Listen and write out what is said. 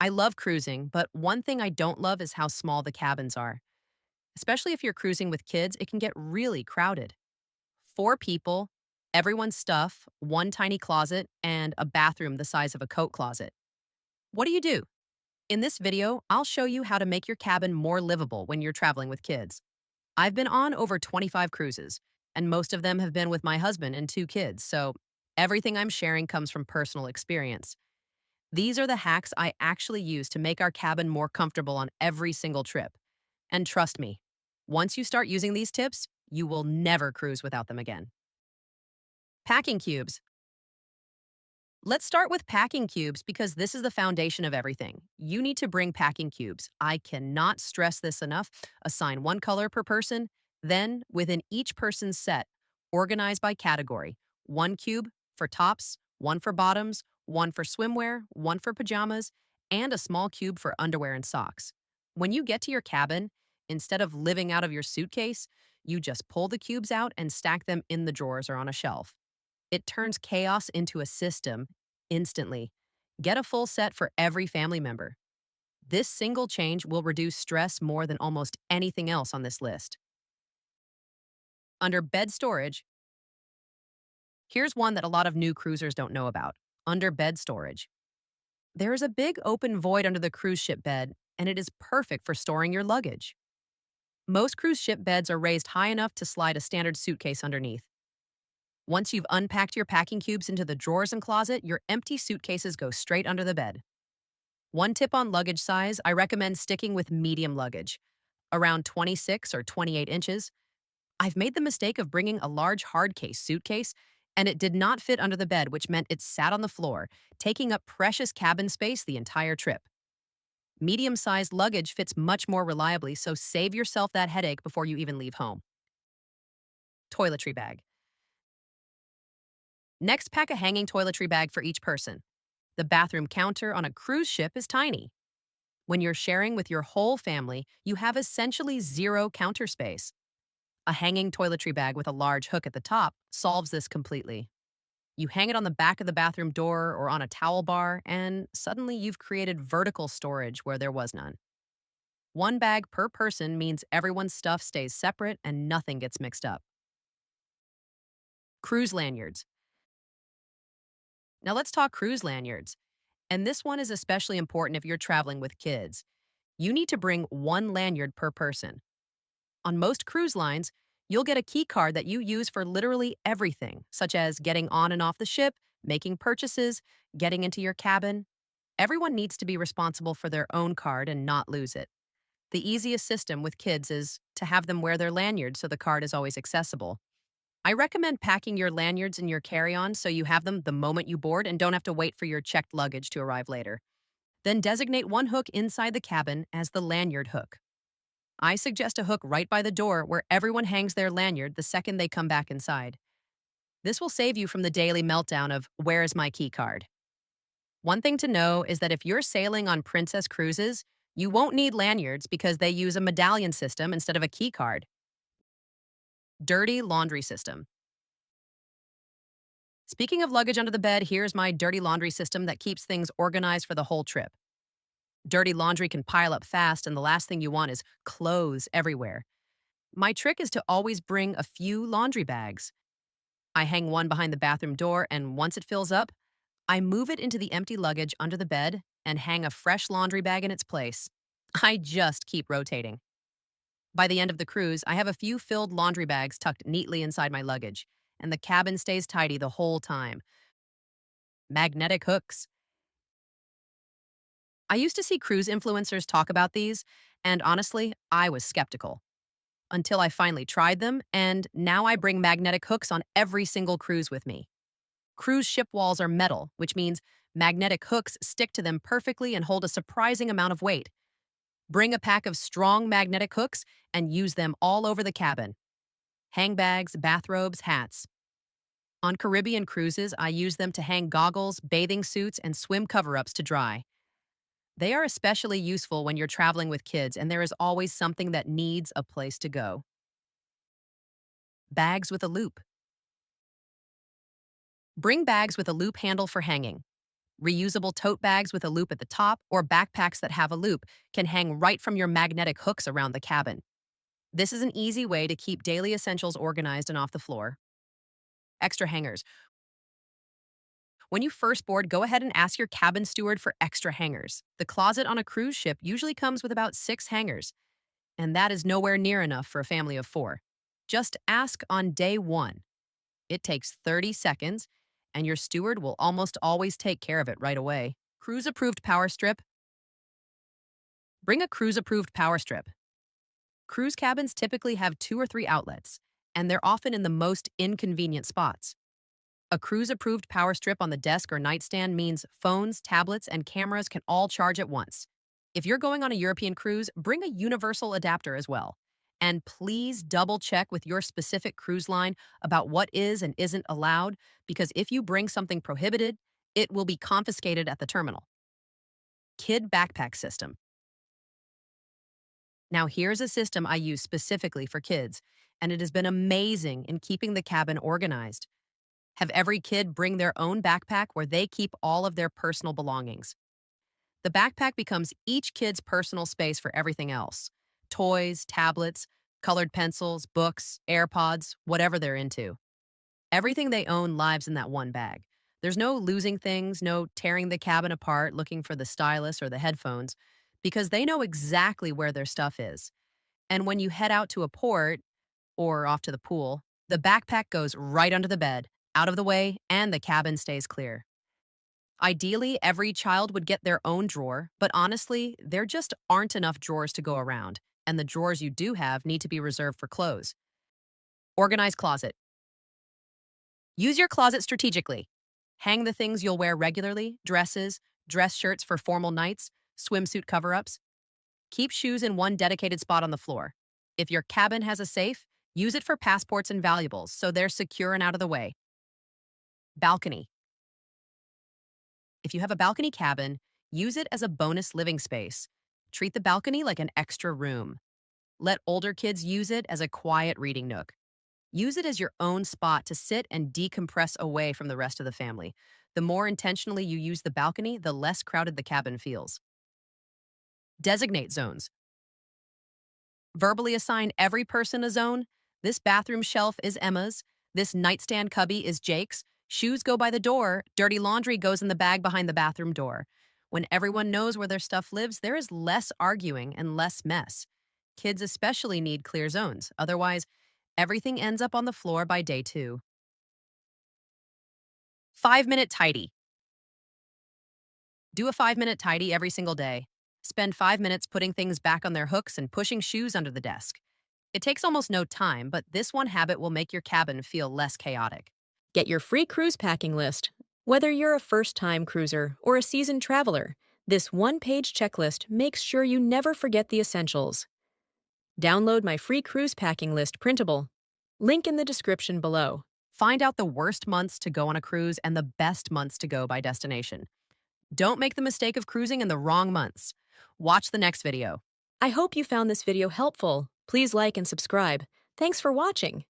I love cruising, but one thing I don't love is how small the cabins are. Especially if you're cruising with kids, it can get really crowded. Four people, everyone's stuff, one tiny closet, and a bathroom the size of a coat closet. What do you do? In this video, I'll show you how to make your cabin more livable when you're traveling with kids. I've been on over 25 cruises, and most of them have been with my husband and two kids, so everything I'm sharing comes from personal experience. These are the hacks I actually use to make our cabin more comfortable on every single trip. And trust me, once you start using these tips, you will never cruise without them again. Packing cubes. Let's start with packing cubes because this is the foundation of everything. You need to bring packing cubes. I cannot stress this enough. Assign one color per person, then within each person's set, organize by category. One cube for tops, one for bottoms, one for swimwear, one for pajamas, and a small cube for underwear and socks. When you get to your cabin, instead of living out of your suitcase, you just pull the cubes out and stack them in the drawers or on a shelf. It turns chaos into a system instantly. Get a full set for every family member. This single change will reduce stress more than almost anything else on this list. Under bed storage, here's one that a lot of new cruisers don't know about. Under bed storage. There is a big open void under the cruise ship bed, and it is perfect for storing your luggage. Most cruise ship beds are raised high enough to slide a standard suitcase underneath. Once you've unpacked your packing cubes into the drawers and closet, your empty suitcases go straight under the bed. One tip on luggage size, I recommend sticking with medium luggage, around 26 or 28 inches. I've made the mistake of bringing a large hard case suitcase, and it did not fit under the bed, which meant it sat on the floor, taking up precious cabin space the entire trip. Medium-sized luggage fits much more reliably, so save yourself that headache before you even leave home. Toiletry bag. Next, pack a hanging toiletry bag for each person. The bathroom counter on a cruise ship is tiny. When you're sharing with your whole family, you have essentially zero counter space. A hanging toiletry bag with a large hook at the top solves this completely. You hang it on the back of the bathroom door or on a towel bar, and suddenly you've created vertical storage where there was none. One bag per person means everyone's stuff stays separate and nothing gets mixed up. Cruise lanyards. Now let's talk cruise lanyards. And this one is especially important if you're traveling with kids. You need to bring one lanyard per person. On most cruise lines, you'll get a key card that you use for literally everything, such as getting on and off the ship, making purchases, getting into your cabin. Everyone needs to be responsible for their own card and not lose it. The easiest system with kids is to have them wear their lanyard so the card is always accessible. I recommend packing your lanyards in your carry-on so you have them the moment you board and don't have to wait for your checked luggage to arrive later. Then designate one hook inside the cabin as the lanyard hook. I suggest a hook right by the door where everyone hangs their lanyard the second they come back inside. This will save you from the daily meltdown of, "Where is my key card?" One thing to know is that if you're sailing on Princess cruises, you won't need lanyards because they use a medallion system instead of a key card. Dirty laundry system. Speaking of luggage under the bed, here's my dirty laundry system that keeps things organized for the whole trip. Dirty laundry can pile up fast, and the last thing you want is clothes everywhere. My trick is to always bring a few laundry bags. I hang one behind the bathroom door, and once it fills up, I move it into the empty luggage under the bed and hang a fresh laundry bag in its place. I just keep rotating. By the end of the cruise, I have a few filled laundry bags tucked neatly inside my luggage, and the cabin stays tidy the whole time. Magnetic hooks. I used to see cruise influencers talk about these, and honestly, I was skeptical. Until I finally tried them, and now I bring magnetic hooks on every single cruise with me. Cruise ship walls are metal, which means magnetic hooks stick to them perfectly and hold a surprising amount of weight. Bring a pack of strong magnetic hooks and use them all over the cabin. Hangbags, bathrobes, hats. On Caribbean cruises, I use them to hang goggles, bathing suits, and swim cover-ups to dry. They are especially useful when you're traveling with kids and there is always something that needs a place to go. Bags with a loop. Bring bags with a loop handle for hanging. Reusable tote bags with a loop at the top or backpacks that have a loop can hang right from your magnetic hooks around the cabin. This is an easy way to keep daily essentials organized and off the floor. Extra hangers. When you first board, go ahead and ask your cabin steward for extra hangers. The closet on a cruise ship usually comes with about 6 hangers, and that is nowhere near enough for a family of 4. Just ask on day 1. It takes 30 seconds, and your steward will almost always take care of it right away. Cruise approved power strip. Bring a cruise approved power strip. Cruise cabins typically have 2 or 3 outlets, and they're often in the most inconvenient spots. A cruise-approved power strip on the desk or nightstand means phones, tablets, and cameras can all charge at once. If you're going on a European cruise, bring a universal adapter as well. And please double-check with your specific cruise line about what is and isn't allowed, because if you bring something prohibited, it will be confiscated at the terminal. Kid backpack system. Now, here's a system I use specifically for kids, and it has been amazing in keeping the cabin organized. Have every kid bring their own backpack where they keep all of their personal belongings. The backpack becomes each kid's personal space for everything else: toys, tablets, colored pencils, books, AirPods, whatever they're into. Everything they own lives in that one bag. There's no losing things, no tearing the cabin apart looking for the stylus or the headphones, because they know exactly where their stuff is. And when you head out to a port or off to the pool, the backpack goes right under the bed, out of the way, and the cabin stays clear. Ideally, every child would get their own drawer, but honestly, there just aren't enough drawers to go around, and the drawers you do have need to be reserved for clothes. Organize closet. Use your closet strategically. Hang the things you'll wear regularly: dresses, dress shirts for formal nights, swimsuit cover-ups. Keep shoes in one dedicated spot on the floor. If your cabin has a safe, use it for passports and valuables so they're secure and out of the way. Balcony. If you have a balcony cabin, use it as a bonus living space. Treat the balcony like an extra room. Let older kids use it as a quiet reading nook. Use it as your own spot to sit and decompress away from the rest of the family. The more intentionally you use the balcony, the less crowded the cabin feels. Designate zones. Verbally assign every person a zone. This bathroom shelf is Emma's. This nightstand cubby is Jake's. Shoes go by the door. Dirty laundry goes in the bag behind the bathroom door. When everyone knows where their stuff lives, there is less arguing and less mess. Kids especially need clear zones. Otherwise, everything ends up on the floor by day 2. 5-minute tidy. Do a 5-minute tidy every single day. Spend 5 minutes putting things back on their hooks and pushing shoes under the desk. It takes almost no time, but this one habit will make your cabin feel less chaotic. Get your free cruise packing list. Whether you're a first-time cruiser or a seasoned traveler, this one-page checklist makes sure you never forget the essentials. Download my free cruise packing list printable. Link in the description below. Find out the worst months to go on a cruise and the best months to go by destination. Don't make the mistake of cruising in the wrong months. Watch the next video. I hope you found this video helpful. Please like and subscribe. Thanks for watching.